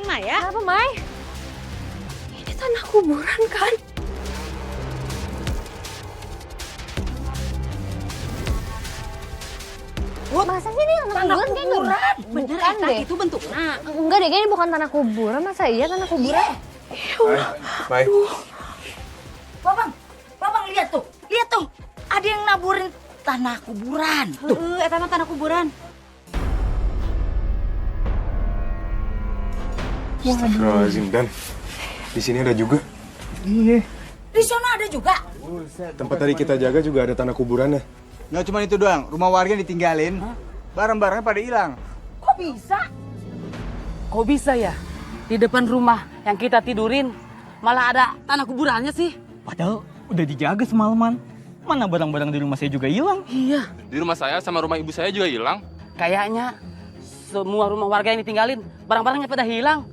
Maya? Kenapa, Mai? Ini tanah kuburan kan? Masa sih ini tanah kuburan? Bener Bukan eta deh. itu bentuknya. Enggak deh, kayaknya bukan tanah kuburan. Masa iya tanah kuburan? Mai. Babang lihat tuh. Lihat tuh. Ada yang naburin tanah kuburan. Tuh, eta mah tanah kuburan. Astagfirullahaladzim, Dan. Di sini ada juga. Iya. Di sana ada juga. Tempat tadi kita jaga juga ada tanah kuburannya. Nggak cuma itu doang, rumah warga ditinggalin, barang-barangnya pada hilang. Kok bisa? Kok bisa ya? Di depan rumah yang kita tidurin malah ada tanah kuburannya sih. Padahal udah dijaga semalaman. Mana barang-barang di rumah saya juga hilang. Iya. Di rumah saya sama rumah ibu saya juga hilang. Kayaknya semua rumah warga yang ditinggalin barang-barangnya pada hilang.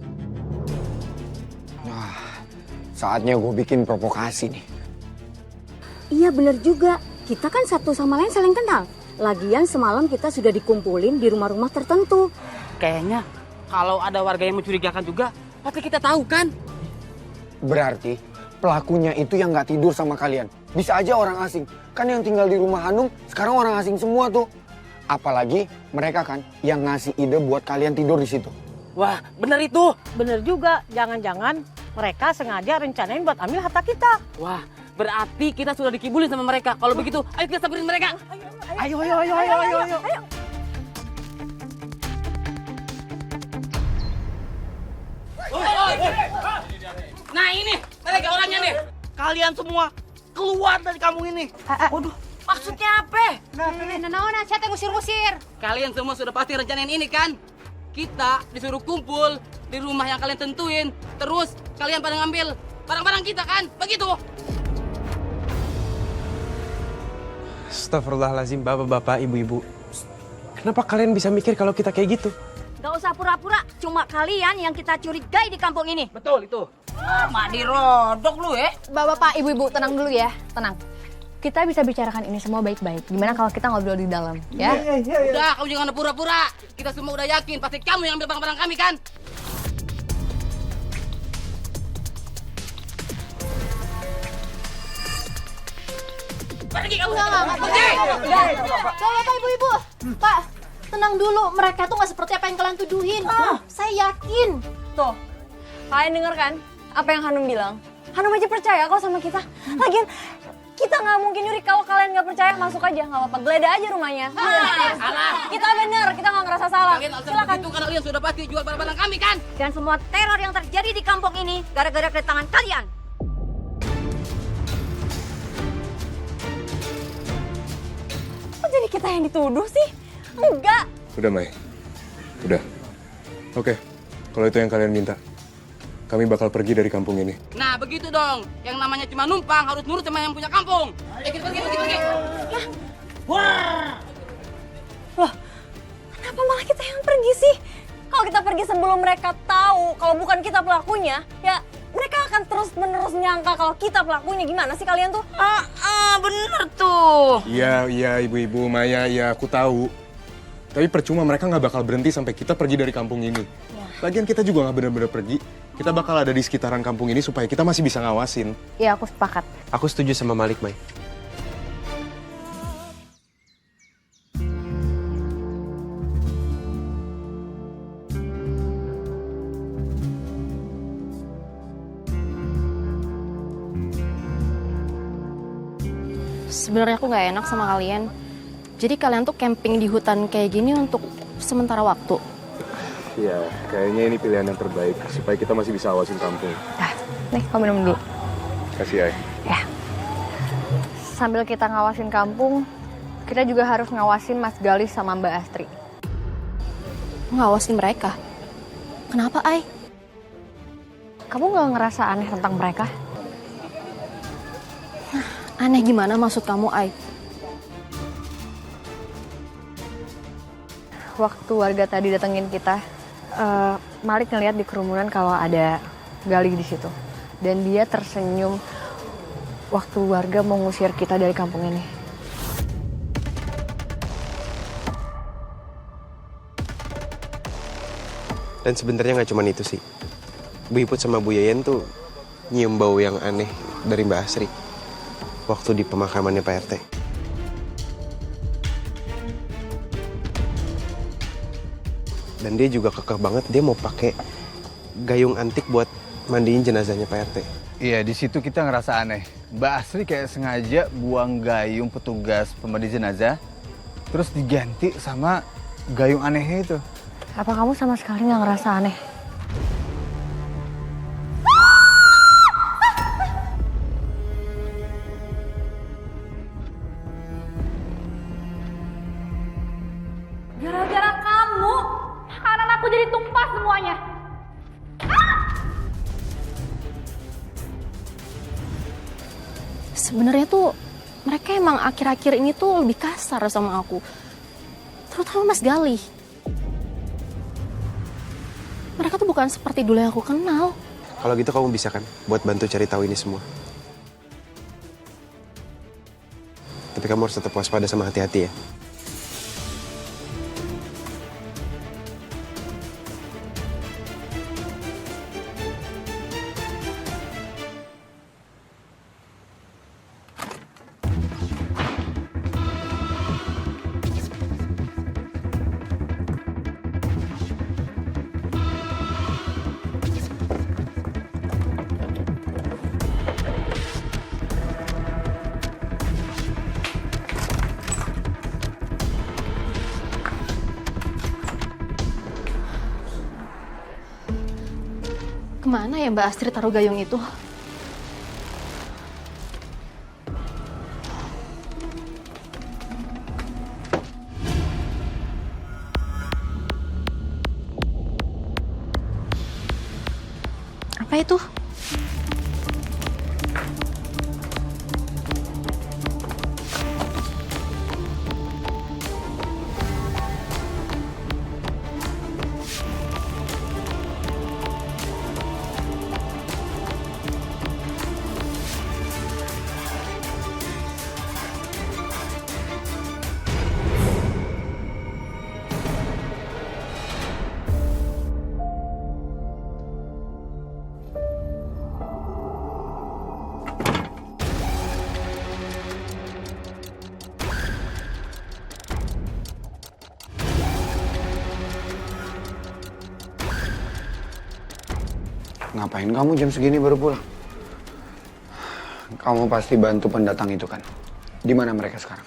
Saatnya gue bikin provokasi nih. Iya bener juga, kita kan satu sama lain saling kenal. Lagian semalam kita sudah dikumpulin di rumah-rumah tertentu. Kayaknya kalau ada warga yang mencurigakan juga, pasti kita tahu kan? Berarti pelakunya itu yang nggak tidur sama kalian. Bisa aja orang asing. Kan yang tinggal di rumah Hanum sekarang orang asing semua tuh. Apalagi mereka kan yang ngasih ide buat kalian tidur di situ. Wah, bener itu. Bener juga, jangan-jangan mereka sengaja rencanain buat ambil harta kita. Wah, berarti kita sudah dikibulin sama mereka. Kalau begitu, ayo kita samperin mereka. Ayo. Nah ini, mereka orangnya nih. Kalian semua keluar dari kampung ini. Waduh, maksudnya apa? Nah, saya ngusir-ngusir. Kalian semua sudah pasti rencanain ini kan? Kita disuruh kumpul di rumah yang kalian tentuin. Terus kalian pada ngambil barang-barang kita kan? Begitu. Astagfirullahaladzim, bapak-bapak, ibu-ibu. Kenapa kalian bisa mikir kalau kita kayak gitu? Gak usah pura-pura, cuma kalian yang kita curigai di kampung ini. Betul itu. Mak dirodok lu ya. Bapak, ibu-ibu, tenang dulu ya. Tenang. Kita bisa bicarakan ini semua baik-baik. Gimana kalau kita ngobrol di dalam, ya? Udah, kamu jangan ada pura-pura. Kita semua udah yakin pasti kamu yang ambil barang-barang kami kan? Pergi kamu. Enggak. Bapak, ibu-ibu. Pak, tenang dulu. Mereka tuh nggak seperti apa yang kalian tuduhin. Saya yakin. Tuh, kalian denger kan apa yang Hanum bilang? Hanum aja percaya kok sama kita. Lagian, kita nggak mungkin nyuri. Kalau kalian nggak percaya, masuk aja. Nggak apa-apa, geledah aja rumahnya. Salah. Kita bener, kita nggak ngerasa salah. Kalian alasan Silakan. begitu karena kalian sudah pasti jual barang-barang kami kan? Dan semua teror yang terjadi di kampung ini gara-gara kedatangan kalian. Kok jadi kita yang dituduh sih? Enggak. Udah, Mai. Udah. Oke, kalau itu yang kalian minta. Kami bakal pergi dari kampung ini. Nah begitu dong. Yang namanya cuma numpang harus nurut sama yang punya kampung. Kita pergi. Loh, kenapa malah kita yang pergi sih? Kalau kita pergi sebelum mereka tahu kalau bukan kita pelakunya, ya mereka akan terus-menerus nyangka kalau kita pelakunya. Gimana sih kalian tuh? Bener tuh. Iya, ibu-ibu, Maya, ya aku tahu. Tapi percuma mereka nggak bakal berhenti sampai kita pergi dari kampung ini. Lagian kita juga nggak benar-benar pergi. Kita bakal ada di sekitaran kampung ini supaya kita masih bisa ngawasin. Iya, aku sepakat. Aku setuju sama Malik, Mai. Sebenarnya aku nggak enak sama kalian. Jadi kalian tuh camping di hutan kayak gini untuk sementara waktu. Iya, kayaknya ini pilihan yang terbaik supaya kita masih bisa awasin kampung. Nih, kamu minum dulu. Kasih, Ay. Ya. Sambil kita ngawasin kampung, kita juga harus ngawasin Mas Galis sama Mbak Astri. Ngawasin mereka? Kenapa, Ay? Kamu nggak ngerasa aneh tentang mereka? Aneh gimana maksud kamu, Ay? Waktu warga tadi datengin kita, Malik ngeliat di kerumunan kalau ada Galih di situ. Dan dia tersenyum waktu warga mau ngusir kita dari kampung ini. Dan sebenarnya nggak cuma itu sih. Bu Iput sama Bu Yayan tuh nyium bau yang aneh dari Mbak Asri waktu di pemakamannya Pak RT. Dan dia juga kekeh banget, dia mau pakai gayung antik buat mandiin jenazahnya Pak RT. Iya, di situ kita ngerasa aneh. Mbak Asri kayak sengaja buang gayung petugas pemandi jenazah, terus diganti sama gayung anehnya itu. Apa kamu sama sekali nggak ngerasa aneh? Gara-gara kamu, makanan aku jadi tumpah semuanya. Sebenarnya tuh mereka emang akhir-akhir ini tuh lebih kasar sama aku. Terutama Mas Galih. Mereka tuh bukan seperti dulu yang aku kenal. Kalau gitu kamu bisa kan buat bantu cari tahu ini semua. Tapi kamu harus tetap waspada sama hati-hati ya. Kemana ya Mbak Astrid taruh gayung itu? Apa itu? Ngapain kamu jam segini baru pulang? Kamu pasti bantu pendatang itu kan? Di mana mereka sekarang?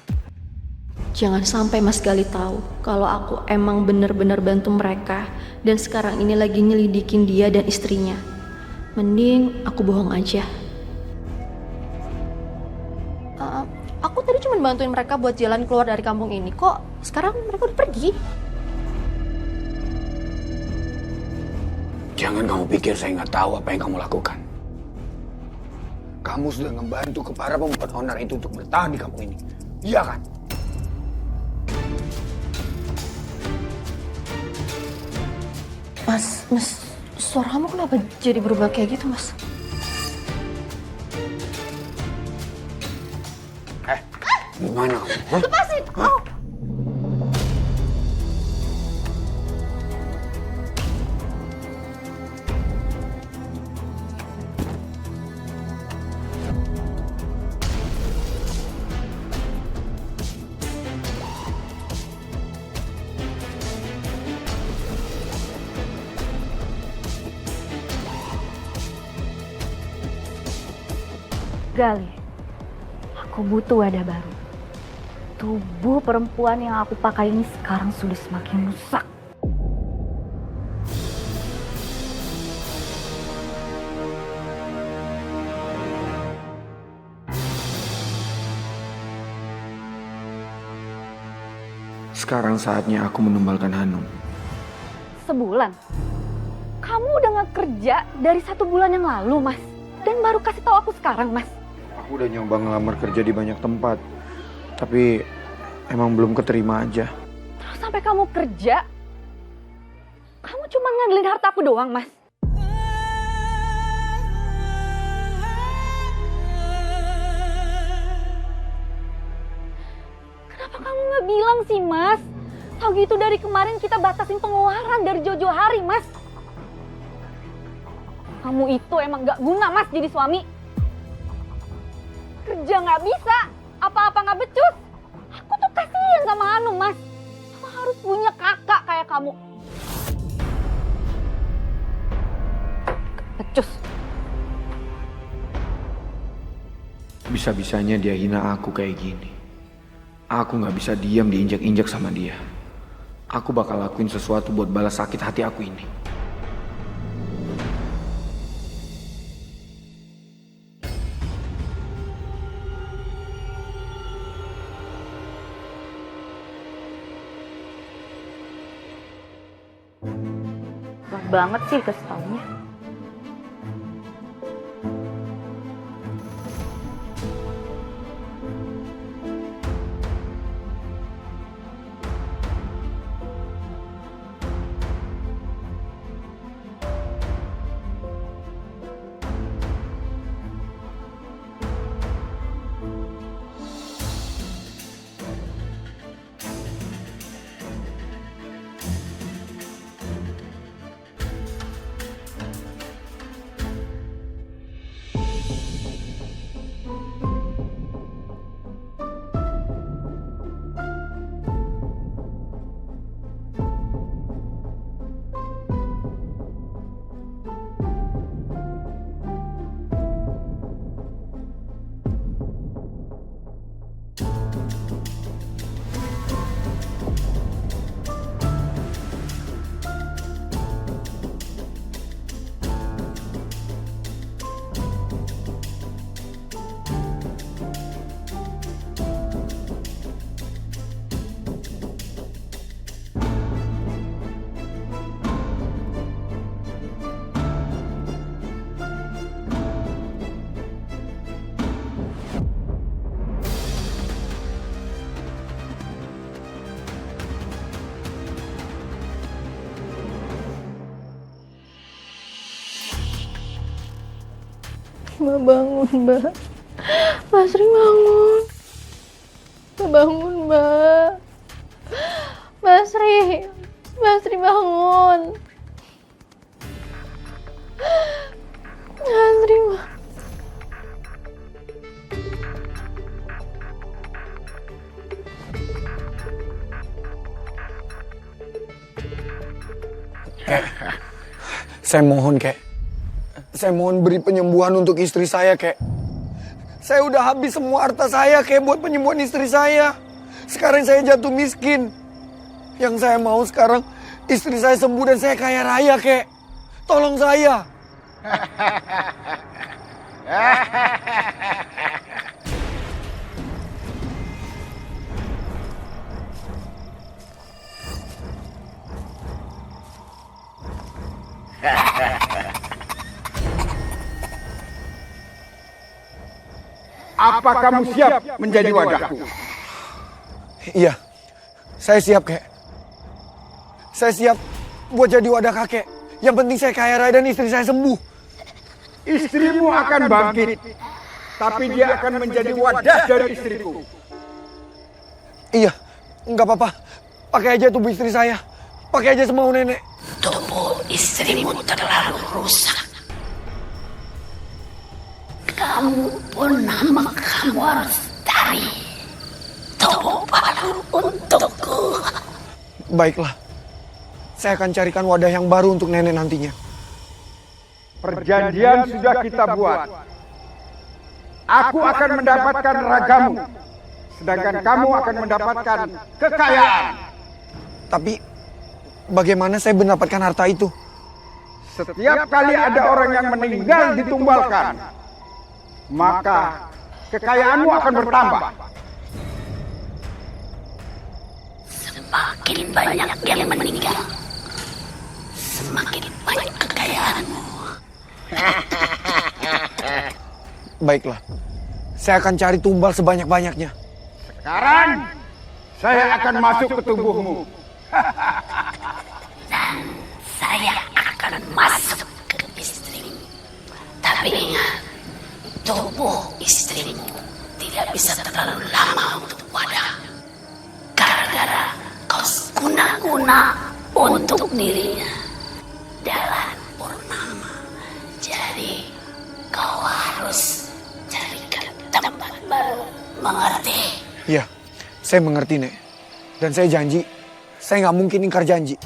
Jangan sampai Mas Galih tahu kalau aku emang bener-bener bantu mereka dan sekarang ini lagi nyelidikin dia dan istrinya. Mending aku bohong aja. Aku tadi cuma bantuin mereka buat jalan keluar dari kampung ini. Kok sekarang mereka udah pergi? Jangan kamu pikir saya nggak tahu apa yang kamu lakukan. Kamu sudah membantu ke para pembuat onar itu untuk bertahan di kampung ini. Iya kan? Mas, suara kamu kenapa jadi berubah kayak gitu, Mas? Gimana kamu? Lepasin! Oh. Galih, aku butuh wadah baru. Tubuh perempuan yang aku pakai ini sekarang sudah semakin rusak. Sekarang saatnya aku menumbalkan Hanum. Sebulan? Kamu udah gak kerja dari 1 bulan yang lalu, Mas. Dan baru kasih tahu aku sekarang, Mas. Aku udah nyoba ngelamar kerja di banyak tempat. Tapi emang belum keterima aja. Terus sampai kamu kerja, kamu cuma ngandelin harta aku doang, Mas. Kenapa kamu nggak bilang sih, Mas? Tahu gitu dari kemarin kita batasin pengeluaran dari Jojo Hari, Mas. Kamu itu emang gak guna, Mas, jadi suami. Kerja gak bisa, apa-apa gak becus. Aku tuh kasihan sama Hanum, Mas. Sama harus punya kakak kayak kamu. Becus. Bisa-bisanya dia hina aku kayak gini. Aku gak bisa diam diinjak-injak sama dia. Aku bakal lakuin sesuatu buat balas sakit hati aku ini. Kuat banget sih kasih taunya. Mbak bangun, Mbak. Mbak Sri bangun. Mbak bangun, Mbak. Mbak Sri. Mbak Sri bangun. Mbak Sri bangun. Saya mohon, Kek. Saya mohon beri penyembuhan untuk istri saya, Kek. Saya udah habis semua harta saya, Kek, buat penyembuhan istri saya. Sekarang saya jatuh miskin. Yang saya mau sekarang, istri saya sembuh dan saya kaya raya, Kek. Tolong saya. Apa kamu siap menjadi wadahku? Iya, saya siap, Kek. Saya siap buat jadi wadah kakek. Yang penting saya kaya raya dan istri saya sembuh. Istrimu akan bangkit, tapi dia akan menjadi wadah dari istriku. Iya, nggak apa-apa. Pakai aja tubuh istri saya. Pakai aja semau nenek. Tubuh istrimu terlalu rusak. Kamu pun nama kamu harus cari tubuh baru untukku. Baiklah, saya akan carikan wadah yang baru untuk nenek nantinya. Perjanjian sudah kita buat. Aku akan mendapatkan ragamu, sedangkan kamu akan mendapatkan kekayaan. Tapi, bagaimana saya mendapatkan harta itu? Setiap kali ada orang yang meninggal ditumbalkan, maka kekayaanmu akan bertambah. Semakin banyak yang meninggal, semakin banyak kekayaanmu. Baiklah, saya akan cari tumbal sebanyak-banyaknya. Sekarang, saya akan masuk ke tubuhmu. Dan saya akan masuk ke istrimu. Tapi ingat, tubuh istrimu tidak bisa terlalu lama untuk wadah. Gara-gara kau guna-guna untuk dirinya. Dalam purnama. Mengerti? Iya, saya mengerti, Nek. Dan saya janji, saya nggak mungkin ingkar janji.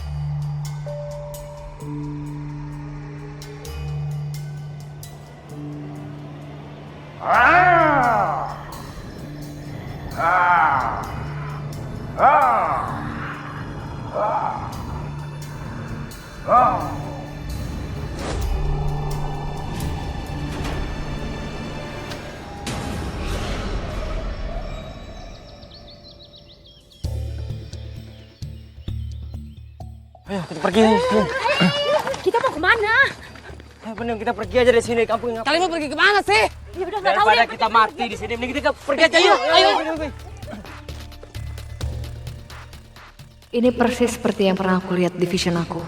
Ayo kita pergi. Kita mau kemana? Ayo bener kita pergi aja dari sini kampung ini. Kalian mau pergi kemana sih? Ya udah nggak tahu deh. Daripada kita mati di sini, mending kita pergi aja yuk. Ayo. Ini persis seperti yang pernah aku lihat di vision aku.